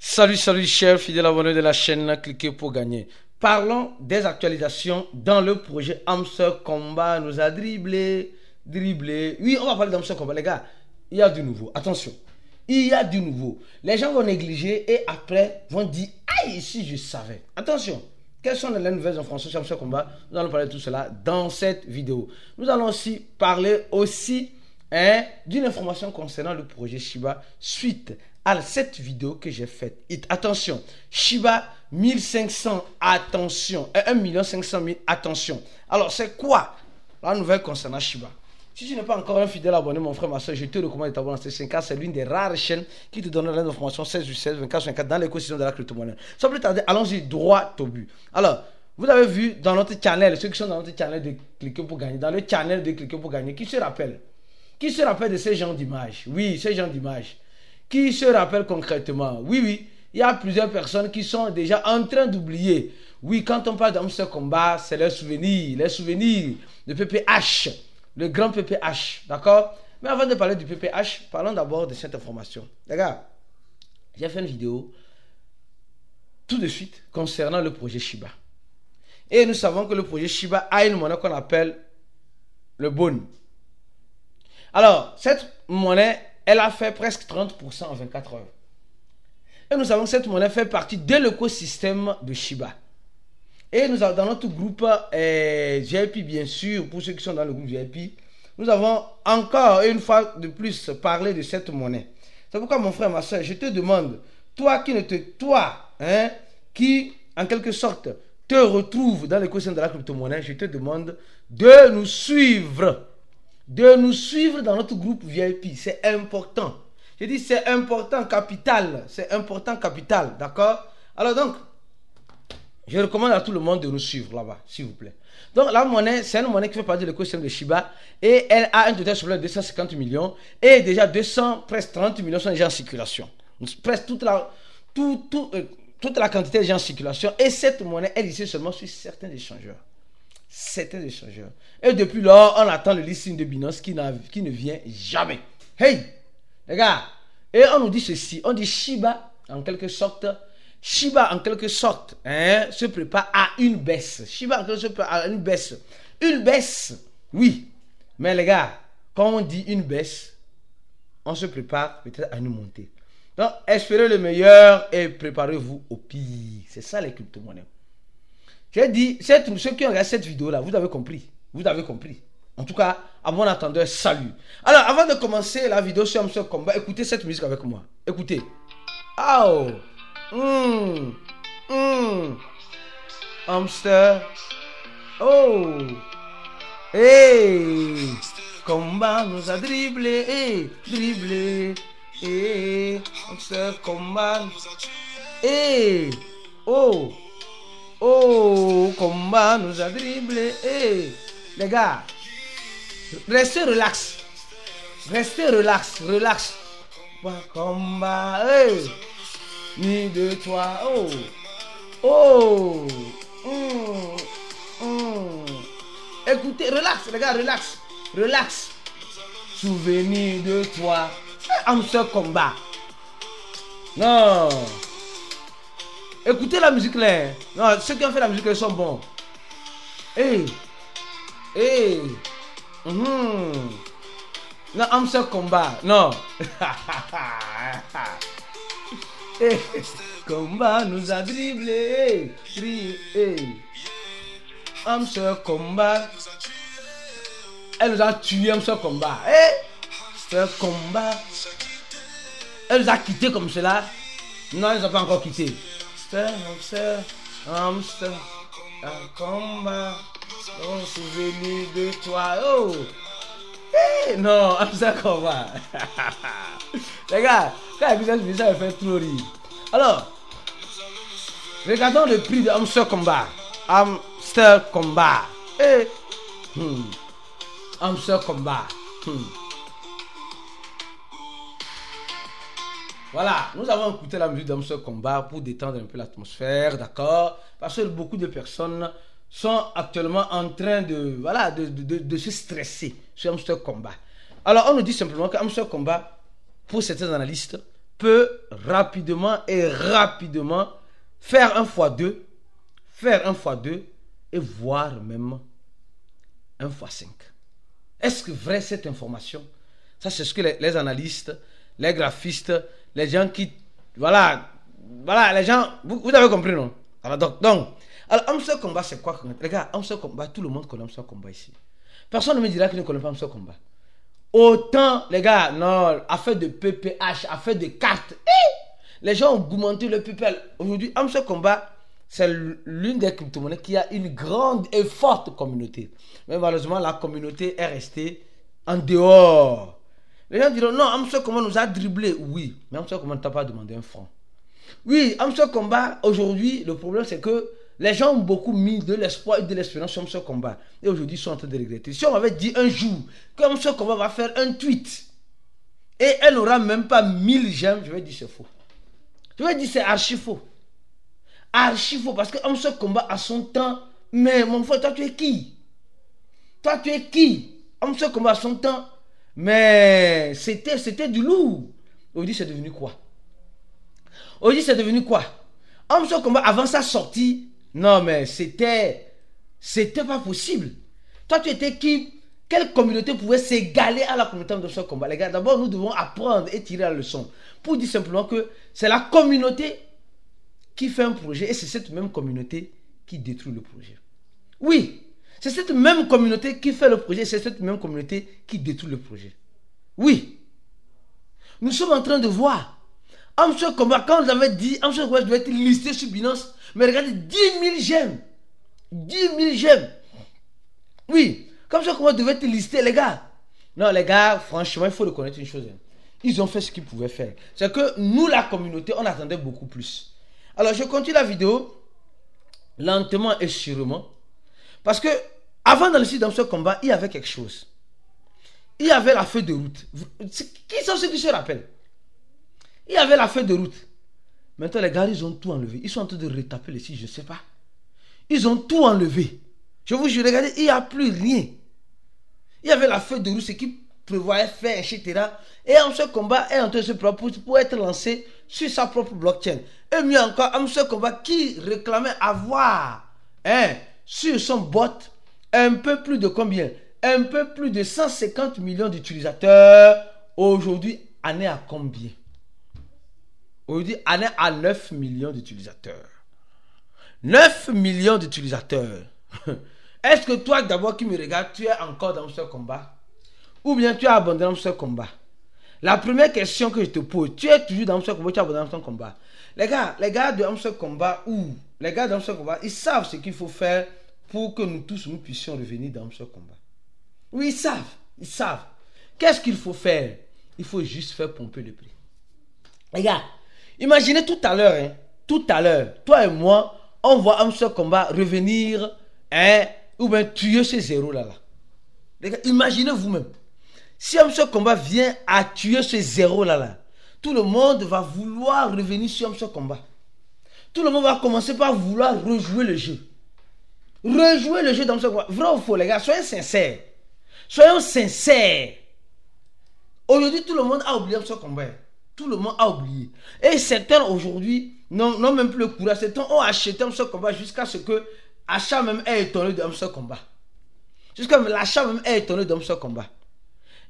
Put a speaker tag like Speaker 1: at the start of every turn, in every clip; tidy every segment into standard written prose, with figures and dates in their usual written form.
Speaker 1: Salut chers fidèles abonnés de la chaîne, cliquez pour gagner. Parlons des actualisations dans le projet Hamster Combat. Nous a dribblé. Oui, on va parler d'Hamster Combat, les gars. Il y a du nouveau, attention. Il y a du nouveau. Les gens vont négliger et après vont dire, aïe, si je savais. Attention, quelles sont les nouvelles informations sur Hamster Combat? Nous allons parler de tout cela dans cette vidéo. Nous allons aussi parler d'une information concernant le projet Shiba suite à cette vidéo que j'ai faite. Attention, Shiba 1500, attention, 1 500 000, attention. Alors, c'est quoi la nouvelle concernant Shiba? Si tu n'es pas encore un fidèle abonné, mon frère, ma soeur, je te recommande de t'abonner à cette chaîne car c'est l'une des rares chaînes qui te donne les informations 16/16, 24/24 dans l'écosystème de la crypto-monnaie. Sans plus tarder, allons-y droit au but. Alors, vous avez vu dans notre channel, ceux qui sont dans notre channel de cliquer pour gagner, dans le channel de cliquer pour gagner, qui se rappelle? Qui se rappelle de ces gens d'images? Oui, ces gens d'images. Qui se rappelle concrètement? Oui, il y a plusieurs personnes qui sont déjà en train d'oublier. Oui, quand on parle d'Hamster Combat, c'est les souvenirs de PPH, le grand PPH, d'accord? Mais avant de parler du PPH, parlons d'abord de cette information. Les gars, j'ai fait une vidéo tout de suite concernant le projet Shiba. Et nous savons que le projet Shiba a une monnaie qu'on appelle le Bone. Alors, cette monnaie, elle a fait presque 30% en 24 heures. Et nous savons que cette monnaie fait partie de l'écosystème de Shiba. Et nous avons dans notre groupe VIP, bien sûr, pour ceux qui sont dans le groupe VIP, nous avons encore une fois de plus parlé de cette monnaie. C'est pourquoi, mon frère, ma soeur, je te demande, toi qui en quelque sorte te retrouve dans l'écosystème de la crypto-monnaie, je te demande de nous suivre. De nous suivre dans notre groupe VIP. C'est important. Je dis c'est important, capital. C'est important, capital. D'accord? Alors donc, je recommande à tout le monde de nous suivre là-bas, s'il vous plaît. Donc la monnaie, c'est une monnaie qui fait partie de l'écosystème de Shiba. Et elle a un total supplément de 250 millions. Et déjà presque 30 millions sont déjà en circulation. Presque toute la quantité est déjà en circulation. Et cette monnaie, elle est ici seulement sur certains échangeurs. Et depuis lors, on attend le listing de Binance qui ne vient jamais. Hey, les gars, et on nous dit ceci, on dit Shiba en quelque sorte, se prépare à une baisse. Shiba en quelque sorte se prépare à une baisse. Une baisse, oui. Mais les gars, quand on dit une baisse, on se prépare peut-être à une montée. Donc, espérez le meilleur et préparez-vous au pire. C'est ça les crypto-monnaies. J'ai dit, ceux qui ont regardé cette vidéo-là, vous avez compris. En tout cas, à bon entendeur, salut. Alors, avant de commencer la vidéo sur Hamster Combat, écoutez cette musique avec moi. Écoutez. Oh. Hamster. Oh. Hey. Combat nous a dribblé. Hamster Combat. Hey. Oh. Oh, combat nous a dribblé. Hey, les gars, restez relax. Combat, hey, ni de toi. Oh. Écoutez, relax, les gars, relax. Souvenir de toi. Hamster Combat. Non. Écoutez la musique là. Non, ceux qui ont fait la musique, ils sont bons. Hey. Non, Hamster Combat. Non. Hey. Combat nous a dribblé. Hamster Combat. Elle nous a tué, Hamster Combat. Hamster Combat. Elle nous a quitté comme cela. Non, ils n'ont pas encore quitté. Hamster, un combat, un souvenir de toi. Oh, hey, non, Hamster Combat. Les gars, quand il y a cette vidéo, ça me fait trop rire. Alors, regardons le prix de Hamster Combat. Hamster Combat. Hey. Hamster Combat. Voilà, nous avons écouté la musique d'Hamster Combat pour détendre un peu l'atmosphère, d'accord? Parce que beaucoup de personnes sont actuellement en train de se stresser sur Hamster Combat. Alors, on nous dit simplement que Hamster Combat, pour certains analystes, peut rapidement faire 1 x 2 et voire même 1 x 5. Est-ce que vrai cette information? Ça, c'est ce que les analystes, les graphistes, les gens qui... Voilà, les gens... Vous avez compris, non? Alors, alors Hamster Kombat, c'est quoi? Les gars, Hamster Kombat, tout le monde connaît Hamster Kombat ici. Personne ne me dira qu'il ne connaît pas Hamster Kombat. Autant, les gars, non, affaire de PPH, affaire de cartes. Les gens ont augmenté le PPL. Aujourd'hui, Hamster Kombat, c'est l'une des crypto-monnaies qui a une grande et forte communauté. Mais malheureusement, la communauté est restée en dehors. Les gens diront, non, Hamster Kombat nous a dribblé. Oui, mais Hamster Kombat ne t'a pas demandé un franc. Oui, Hamster Kombat, aujourd'hui, le problème c'est que les gens ont beaucoup mis de l'espoir et de l'espérance sur Hamster Kombat. Et aujourd'hui, ils sont en train de regretter. Si on m'avait dit un jour que Hamster Kombat va faire un tweet et elle n'aura même pas 1000 j'aime, je vais dire c'est faux. Je vais dire c'est archi faux. Archi faux, parce que Hamster Kombat a son temps. Mais mon frère, toi tu es qui? Toi tu es qui? Hamster Kombat a son temps. Mais c'était du lourd. Aujourd'hui, c'est devenu quoi? Aujourd'hui, c'est devenu quoi? Hamster Kombat, avant sa sortie, non mais c'était pas possible. Toi, tu étais qui? Quelle communauté pouvait s'égaler à la communauté Hamster Kombat? Les gars, d'abord, nous devons apprendre et tirer la leçon. Pour dire simplement que c'est la communauté qui fait un projet et c'est cette même communauté qui détruit le projet. Oui, c'est cette même communauté qui fait le projet et c'est cette même communauté qui détruit le projet. Oui. Nous sommes en train de voir. Hamster Kombat, quand vous avez dit Hamster Kombat doit être listé sur Binance, mais regardez, 10 000 j'aime. 10 000 j'aime. Oui, comme Hamster Kombat devait être listé, les gars. Non, les gars, franchement, il faut reconnaître une chose. Ils ont fait ce qu'ils pouvaient faire. C'est que nous, la communauté, on attendait beaucoup plus. Alors, je continue la vidéo lentement et sûrement. Parce que, avant dans le site d'Hamster Kombat, il y avait quelque chose. Il y avait la feuille de route. Qui sont ceux qui se rappellent? Il y avait la feuille de route. Maintenant, les gars, ils ont tout enlevé. Ils sont en train de retaper le site, je ne sais pas. Ils ont tout enlevé. Je vous jure, regardez, il n'y a plus rien. Il y avait la feuille de route, ce qui prévoyait faire, etc. Et Hamster Kombat est en train de se préparer pour être lancé sur sa propre blockchain. Et mieux encore, Hamster Kombat qui réclamait avoir sur son bot un peu plus de combien? Un peu plus de 150 millions d'utilisateurs. Aujourd'hui, on est à combien? Aujourd'hui, on est à 9 millions d'utilisateurs. 9 millions d'utilisateurs. Est-ce que toi, d'abord qui me regardes, tu es encore dans Hamster Kombat? Ou bien tu as abandonné Hamster Kombat? La première question que je te pose, tu es toujours dans Hamster Kombat, tu as abandonné Hamster Kombat? Les gars de Hamster Kombat, les gars de Hamster Kombat, ils savent ce qu'il faut faire pour que nous tous, nous puissions revenir dans Hamster Kombat. Oui, ils savent. Qu'est-ce qu'il faut faire? Il faut juste faire pomper le prix. Les gars, imaginez tout à l'heure, toi et moi, on voit Hamster Kombat revenir, ou bien tuer ce zéro là. Les gars, imaginez vous-même. Si Hamster Kombat vient à tuer ce zéro là, tout le monde va vouloir revenir sur Hamster Kombat. Tout le monde va commencer par vouloir rejouer le jeu. Rejouer le jeu d'Hamster Kombat. Vrai ou faux, les gars, soyez sincères. Soyons sincères. Aujourd'hui, tout le monde a oublié Hamster Kombat. Tout le monde a oublié. Et certains aujourd'hui n'ont même plus le courage. Certains ont acheté Hamster Kombat jusqu'à ce que l'achat même est étonné de Hamster Kombat. Jusqu'à l'achat même est étonné de Hamster Kombat.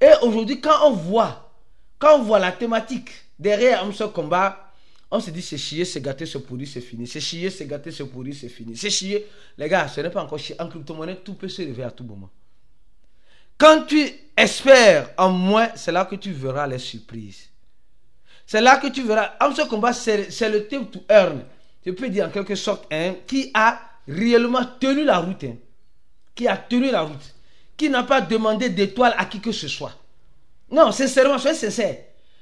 Speaker 1: Et aujourd'hui, quand on voit la thématique derrière Hamster Kombat, on se dit c'est chier, c'est gâté, c'est pourri, c'est fini. C'est chier, c'est gâté, c'est pourri, c'est fini. C'est chier. Les gars, ce n'est pas encore chier. En crypto-monnaie, tout peut se réveiller à tout moment. Quand tu espères en moins, c'est là que tu verras les surprises. C'est là que tu verras. Hamster Kombat, c'est le type to earn. Je peux dire en quelque sorte, qui a réellement tenu la route. Qui a tenu la route. Qui n'a pas demandé d'étoile à qui que ce soit. Non, sincèrement, soyez sincère.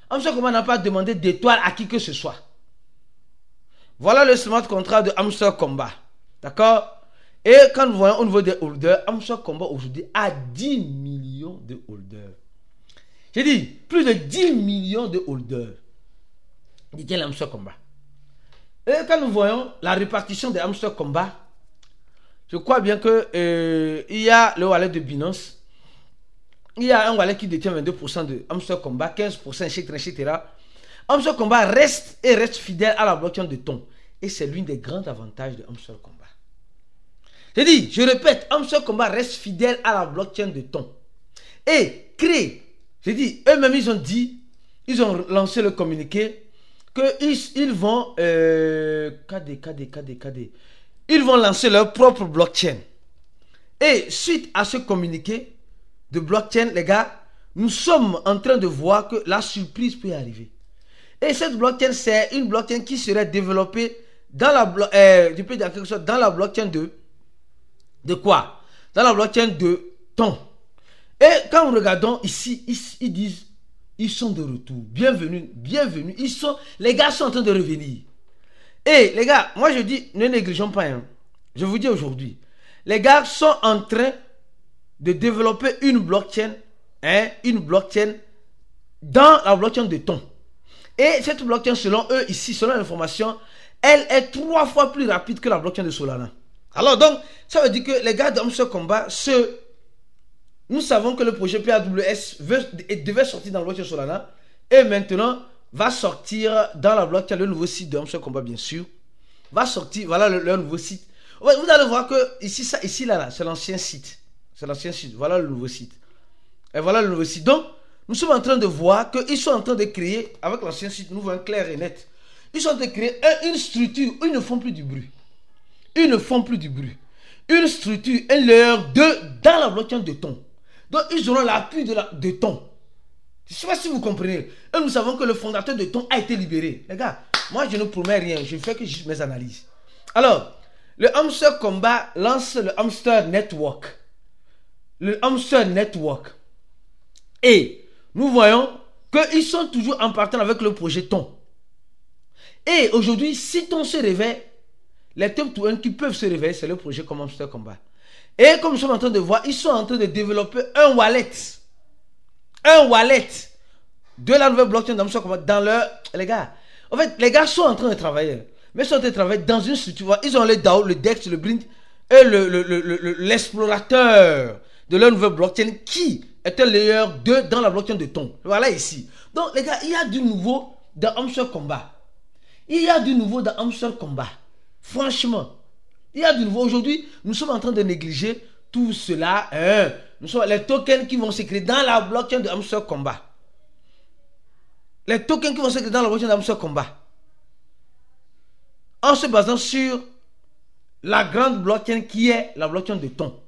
Speaker 1: Hamster Kombat n'a pas demandé d'étoile à qui que ce soit. Voilà le smart contract de Hamster Kombat. D'accord? Et quand nous voyons au niveau des holders, Hamster Kombat aujourd'hui a 10 millions de holders. J'ai dit, plus de 10 millions de holders. Dit Hamster Kombat. Et quand nous voyons la répartition des Hamster Kombat, je crois bien que il y a le wallet de Binance. Il y a un wallet qui détient 22% de Hamster Combat, 15% etc. Hamster Kombat reste fidèle à la blockchain de Ton. Et c'est l'un des grands avantages de Hamster Kombat. Je répète, Hamster Kombat reste fidèle à la blockchain de Ton. Et eux-mêmes ils ont lancé le communiqué qu'ils vont ils vont lancer leur propre blockchain. Et suite à ce communiqué de blockchain, les gars, nous sommes en train de voir que la surprise peut arriver. Et cette blockchain, c'est une blockchain qui serait développée dans la blockchain de quoi? Dans la blockchain de Ton. Et quand nous regardons ici, ils disent, ils sont de retour. Bienvenue. Les gars sont en train de revenir. Et les gars, moi je dis, ne négligeons pas. Je vous dis aujourd'hui, les gars sont en train de développer une blockchain dans la blockchain de Ton. Et cette blockchain, selon eux, ici, selon l'information, elle est 3 fois plus rapide que la blockchain de Solana. Alors donc, ça veut dire que les gars d'Hamster Kombat, nous savons que le projet PAWS devait sortir dans la blockchain Solana et maintenant va sortir dans la blockchain, le nouveau site de Hamster Kombat, bien sûr. Va sortir, voilà leur nouveau site. Vous allez voir que ici, là, c'est l'ancien site. C'est l'ancien site. Voilà le nouveau site. Et voilà le nouveau site. Donc, nous sommes en train de voir qu'ils sont en train de créer, avec l'ancien site, nous voyons clair et net. Ils sont en train de créer une structure où ils ne font plus du bruit. Une structure, un layer 2 dans la blockchain de Ton. Donc, ils auront l'appui de Ton. Je ne sais pas si vous comprenez. Et nous savons que le fondateur de Ton a été libéré. Les gars, moi, je ne promets rien. Je ne fais que juste mes analyses. Alors, le Hamster Kombat lance le Hamster Network. Le Hamster Network. Et nous voyons qu'ils sont toujours en partenariat avec le projet Ton. Et aujourd'hui, si Ton se réveille, les top 1 qui peuvent se réveiller, c'est le projet comme Hamster Kombat. Et comme nous sommes en train de voir, ils sont en train de développer un wallet. Un wallet de la nouvelle blockchain d'Hamster Kombat dans leur... Les gars, en fait, les gars sont en train de travailler. Mais ils sont en train de travailler dans une structure. Ils ont le DAO, le DEX, le Blind et l'explorateur de leur nouvelle blockchain qui est un layer 2 dans la blockchain de Ton. Voilà ici. Donc, les gars, il y a du nouveau dans Hamster Kombat. Franchement, il y a du nouveau. Aujourd'hui, nous sommes en train de négliger tout cela. Nous sommes les tokens qui vont se créer dans la blockchain de Hamster Kombat. Les tokens qui vont se créer dans la blockchain de Hamster Kombat. En se basant sur la grande blockchain qui est la blockchain de Ton.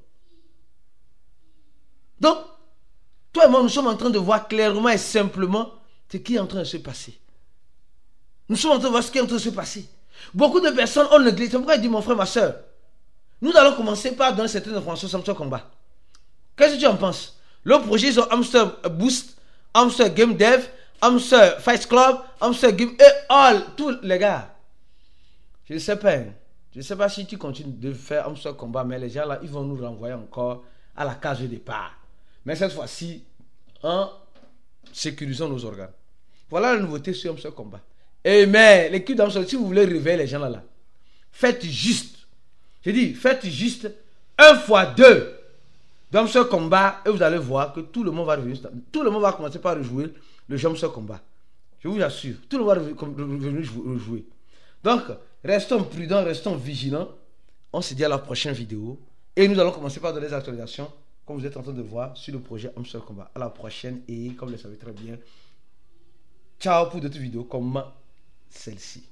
Speaker 1: Donc, toi et moi, nous sommes en train de voir clairement et simplement ce qui est en train de se passer. Nous sommes en train de voir ce qui est en train de se passer. Beaucoup de personnes ont négligé. C'est pourquoi il dit, mon frère, ma soeur, nous allons commencer par donner certaines informations sur Hamster Kombat. Qu'est-ce que tu en penses? Le projet, ils ont Hamster Boost, Hamster Game Dev, Hamster Fight Club, Hamster Game et all, tous les gars. Je ne sais pas. Je ne sais pas si tu continues de faire Hamster Kombat, mais les gens là, ils vont nous renvoyer encore à la case de départ. Mais cette fois-ci, en sécurisant nos organes. Voilà la nouveauté sur Hamster Kombat. Et mais l'équipe d'Hamster, si vous voulez réveiller les gens là, faites juste. Je dis, faites juste 1 x 2 d'Hamster Kombat et vous allez voir que tout le monde va revenir. Tout le monde va commencer par rejouer le jeu Hamster Kombat. Je vous assure, tout le monde va revenir rejouer. Donc, restons prudents, restons vigilants. On se dit à la prochaine vidéo. Et nous allons commencer par donner des actualisations, comme vous êtes en train de voir, sur le projet Hamster Kombat. À la prochaine et comme vous le savez très bien, ciao pour d'autres vidéos comme celle-ci.